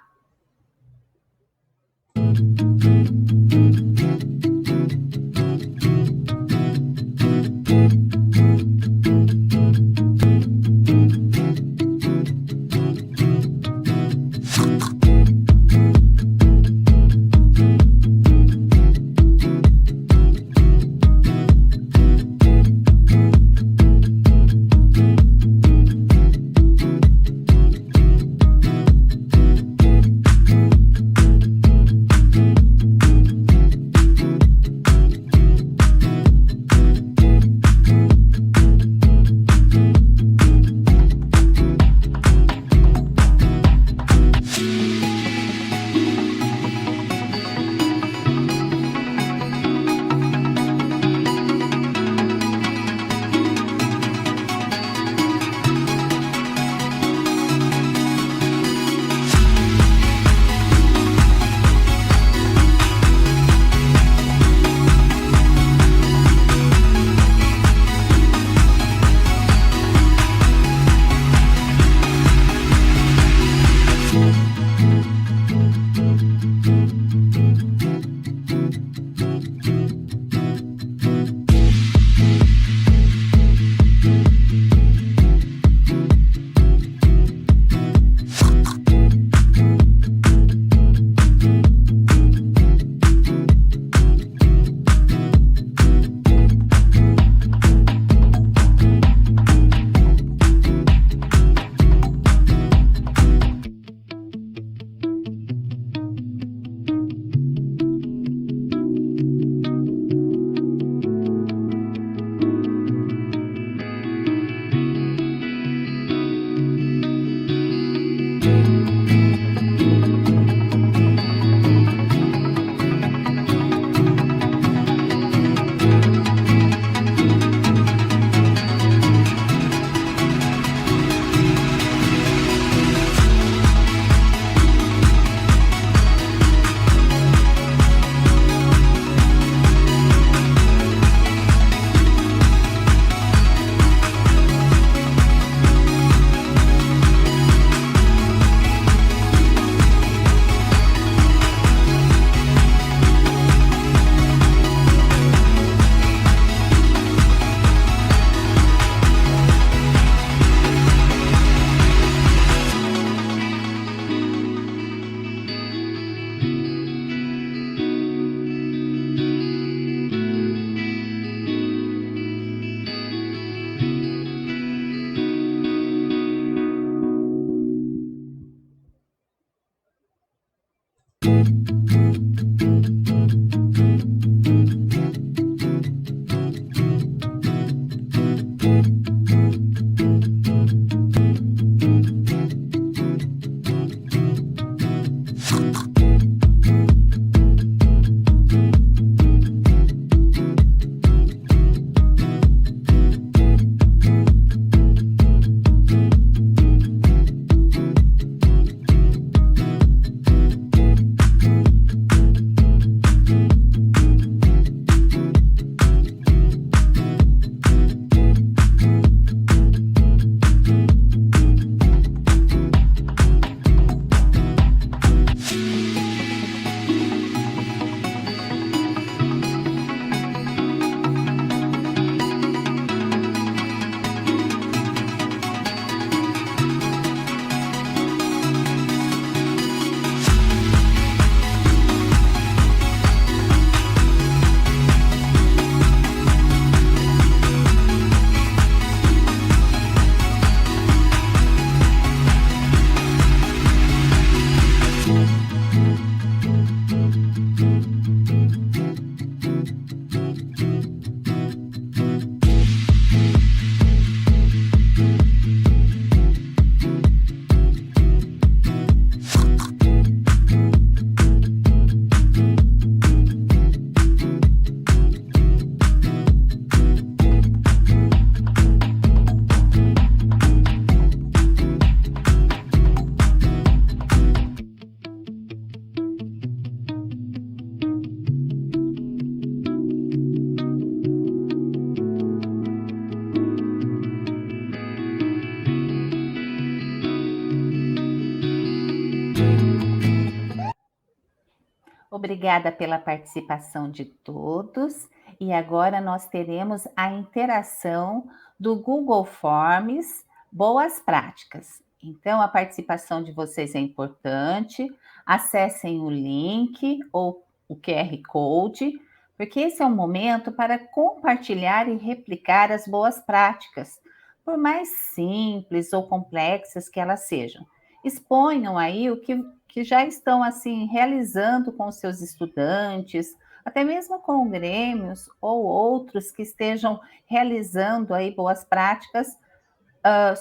Obrigada pela participação de todos. E agora nós teremos a interação do Google Forms Boas Práticas. Então, a participação de vocês é importante. Acessem o link ou o QR Code, porque esse é um momento para compartilhar e replicar as boas práticas, por mais simples ou complexas que elas sejam. Exponham aí o que já estão assim realizando com os seus estudantes, até mesmo com grêmios ou outros que estejam realizando aí boas práticas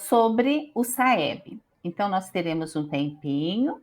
sobre o SAEB. Então, nós teremos um tempinho.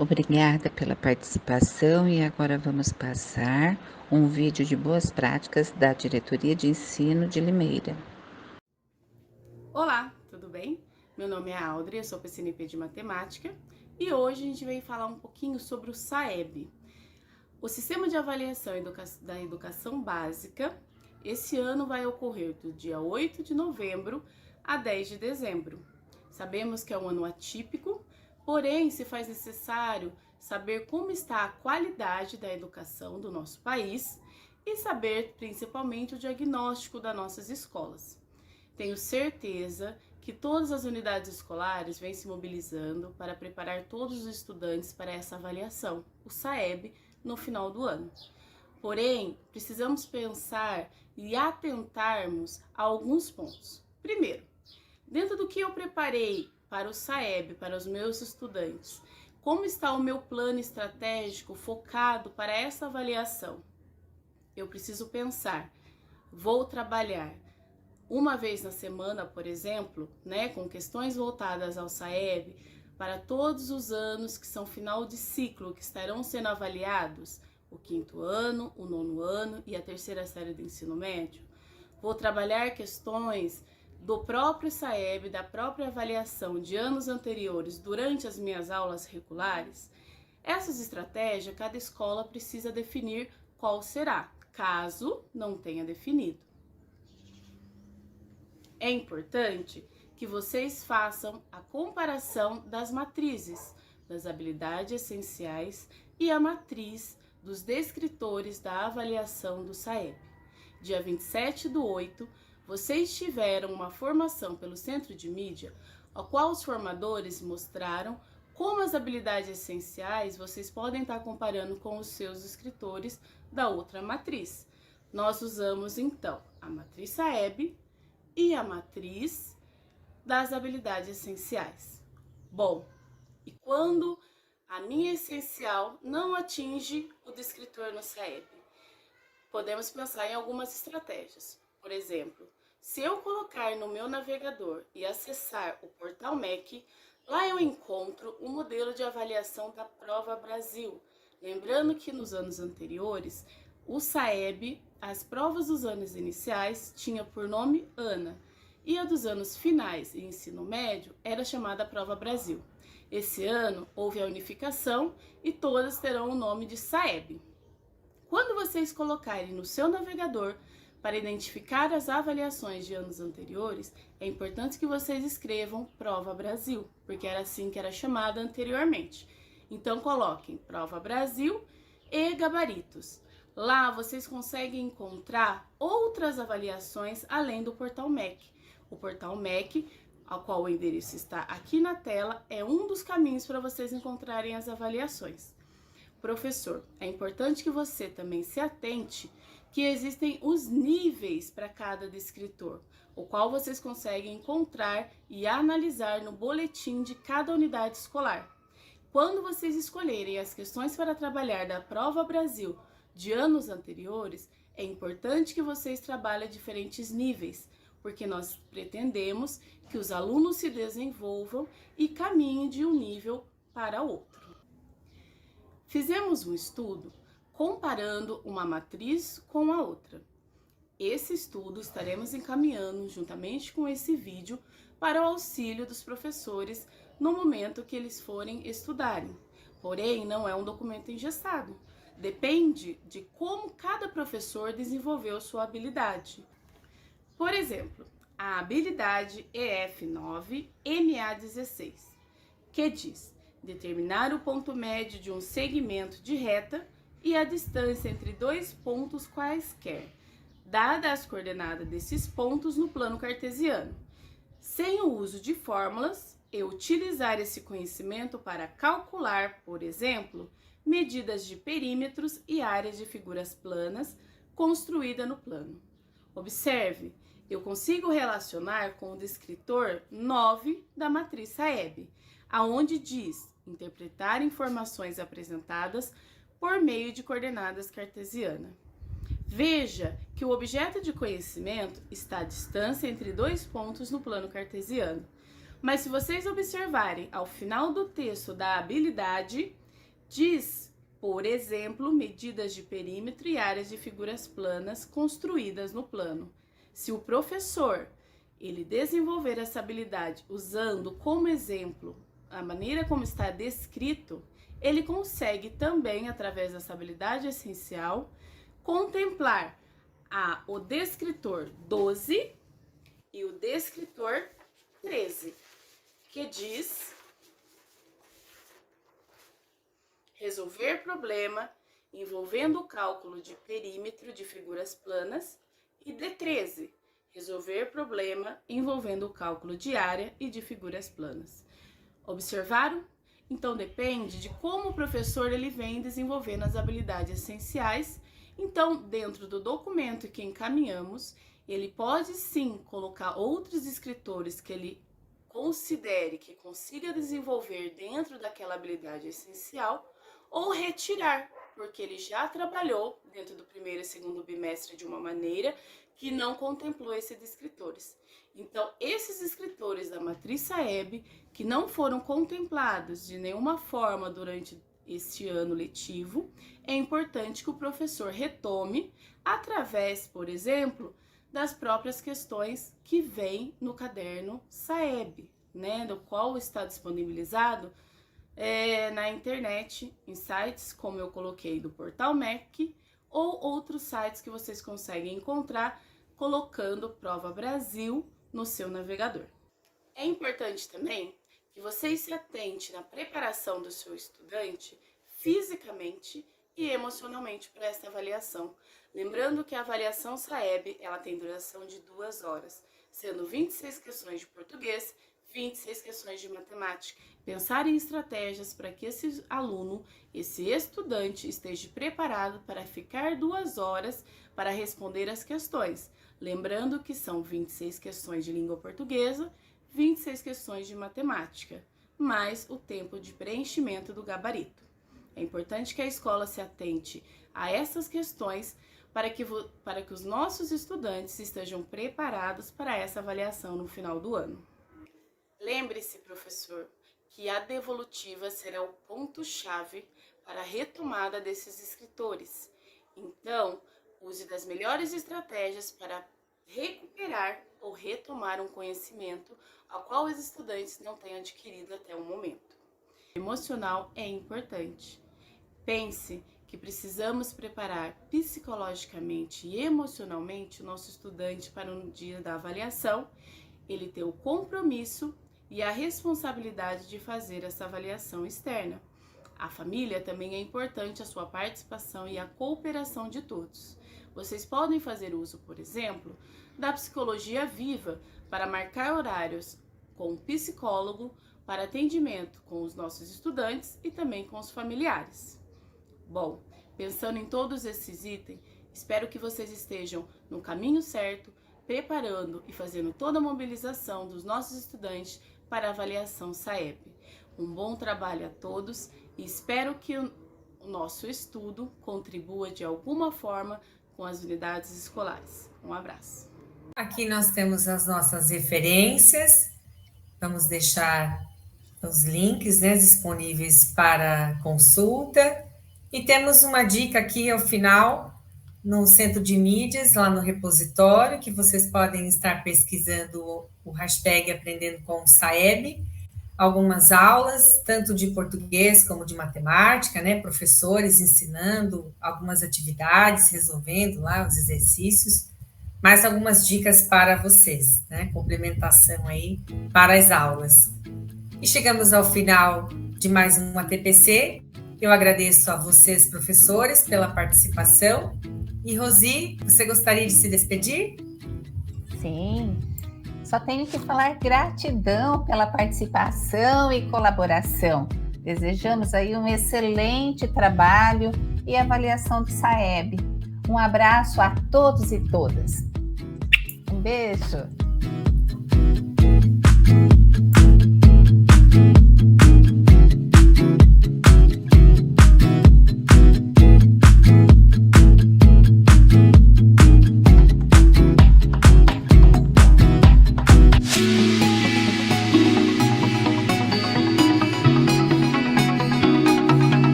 Obrigada pela participação e agora vamos passar um vídeo de boas práticas da Diretoria de Ensino de Limeira. Olá, tudo bem? Meu nome é Audrey, eu sou PCNP de Matemática e hoje a gente vem falar um pouquinho sobre o SAEB. O Sistema de Avaliação da Educação Básica, esse ano vai ocorrer do dia 8 de novembro a 10 de dezembro. Sabemos que é um ano atípico, porém se faz necessário saber como está a qualidade da educação do nosso país e saber principalmente o diagnóstico das nossas escolas. Tenho certeza que todas as unidades escolares vêm se mobilizando para preparar todos os estudantes para essa avaliação, o SAEB, no final do ano. Porém, precisamos pensar e atentarmos a alguns pontos. Primeiro, dentro do que eu preparei para o SAEB, para os meus estudantes, como está o meu plano estratégico focado para essa avaliação? Eu preciso pensar, vou trabalhar uma vez na semana, por exemplo, com questões voltadas ao SAEB, para todos os anos que são final de ciclo, que estarão sendo avaliados, o 5º ano, o 9º ano e a 3ª série do ensino médio. Vou trabalhar questões do próprio SAEB, da própria avaliação de anos anteriores durante as minhas aulas regulares. Essas estratégias, cada escola precisa definir qual será, caso não tenha definido. É importante que vocês façam a comparação das matrizes, das habilidades essenciais e a matriz dos descritores da avaliação do SAEB. Dia 27/8, vocês tiveram uma formação pelo Centro de Mídia, a qual os formadores mostraram como as habilidades essenciais vocês podem estar comparando com os seus escritores da outra matriz. Nós usamos então a matriz SAEB e a matriz das habilidades essenciais. Bom, e quando a minha essencial não atinge o descritor no SAEB? Podemos pensar em algumas estratégias. Por exemplo, se eu colocar no meu navegador e acessar o portal MEC, lá eu encontro o modelo de avaliação da Prova Brasil. Lembrando que nos anos anteriores, o SAEB, as provas dos anos iniciais, tinha por nome ANA, e a dos anos finais e ensino médio era chamada Prova Brasil. Esse ano houve a unificação e todas terão o nome de SAEB. Quando vocês colocarem no seu navegador para identificar as avaliações de anos anteriores, é importante que vocês escrevam Prova Brasil, porque era assim que era chamada anteriormente. Então coloquem Prova Brasil e gabaritos. Lá vocês conseguem encontrar outras avaliações além do portal MEC. O portal MEC, ao qual o endereço está aqui na tela, é um dos caminhos para vocês encontrarem as avaliações. Professor, é importante que você também se atente que existem os níveis para cada descritor, o qual vocês conseguem encontrar e analisar no boletim de cada unidade escolar. Quando vocês escolherem as questões para trabalhar da Prova Brasil de anos anteriores, é importante que vocês trabalhem diferentes níveis, porque nós pretendemos que os alunos se desenvolvam e caminhem de um nível para outro. Fizemos um estudo comparando uma matriz com a outra. Esse estudo estaremos encaminhando juntamente com esse vídeo para o auxílio dos professores no momento que eles forem estudarem. Porém, não é um documento engessado. Depende de como cada professor desenvolveu sua habilidade. Por exemplo, a habilidade EF9 MA16, que diz determinar o ponto médio de um segmento de reta e a distância entre dois pontos quaisquer, dadas as coordenadas desses pontos no plano cartesiano, sem o uso de fórmulas, e utilizar esse conhecimento para calcular, por exemplo, medidas de perímetros e áreas de figuras planas construída no plano. Observe, eu consigo relacionar com o descritor 9 da matriz SAEB, aonde diz interpretar informações apresentadas por meio de coordenadas cartesianas. Veja que o objeto de conhecimento está à distância entre dois pontos no plano cartesiano. Mas se vocês observarem ao final do texto da habilidade, diz, por exemplo, medidas de perímetro e áreas de figuras planas construídas no plano. Se o professor ele desenvolver essa habilidade usando como exemplo a maneira como está descrito, ele consegue também, através dessa habilidade essencial, contemplar o descritor 12 e o descritor 13, que diz resolver problema envolvendo o cálculo de perímetro de figuras planas, e D13, resolver problema envolvendo o cálculo de área e de figuras planas. Observaram? Então depende de como o professor ele vem desenvolvendo as habilidades essenciais. Então, dentro do documento que encaminhamos, ele pode sim colocar outros escritores que ele considere que consiga desenvolver dentro daquela habilidade essencial, ou retirar, porque ele já trabalhou dentro do primeiro e segundo bimestre de uma maneira que não contemplou esses escritores. Então, esses escritores da matriz SAEB que não foram contemplados de nenhuma forma durante este ano letivo, é importante que o professor retome através, por exemplo, das próprias questões que vêm no caderno SAEB, né, do qual está disponibilizado na internet, em sites como eu coloquei do Portal MEC, ou outros sites que vocês conseguem encontrar colocando Prova Brasil no seu navegador. É importante também que vocês se atentem na preparação do seu estudante fisicamente e emocionalmente para essa avaliação. Lembrando que a avaliação SAEB ela tem duração de 2 horas, sendo 26 questões de português, 26 questões de matemática. Pensar em estratégias para que esse aluno, esse estudante, esteja preparado para ficar 2 horas para responder as questões. Lembrando que são 26 questões de língua portuguesa, 26 questões de matemática, mais o tempo de preenchimento do gabarito. É importante que a escola se atente a essas questões para que os nossos estudantes estejam preparados para essa avaliação no final do ano. Lembre-se, professor, que a devolutiva será o ponto-chave para a retomada desses escritores. Então, use das melhores estratégias para recuperar ou retomar um conhecimento ao qual os estudantes não têm adquirido até o momento. O emocional é importante. Pense que precisamos preparar psicologicamente e emocionalmente o nosso estudante para no dia da avaliação, ele ter o compromisso e a responsabilidade de fazer essa avaliação externa. A família também é importante a sua participação e a cooperação de todos. Vocês podem fazer uso, por exemplo, da psicologia viva para marcar horários com o psicólogo para atendimento com os nossos estudantes e também com os familiares. Bom, pensando em todos esses itens, espero que vocês estejam no caminho certo, preparando e fazendo toda a mobilização dos nossos estudantes para a avaliação SAEB. Um bom trabalho a todos e espero que o nosso estudo contribua de alguma forma com as unidades escolares. Um abraço. Aqui nós temos as nossas referências, vamos deixar os links, né, disponíveis para consulta, e temos uma dica aqui ao final, no centro de mídias, lá no repositório, que vocês podem estar pesquisando o hashtag Aprendendo com o SAEB, algumas aulas, tanto de português como de matemática, né, professores ensinando algumas atividades, resolvendo lá os exercícios, mais algumas dicas para vocês, né, complementação aí para as aulas. E chegamos ao final de mais um ATPC. Eu agradeço a vocês, professores, pela participação. E, Rosi, você gostaria de se despedir? Sim, só tenho que falar gratidão pela participação e colaboração. Desejamos aí um excelente trabalho e avaliação do SAEB. Um abraço a todos e todas. Um beijo.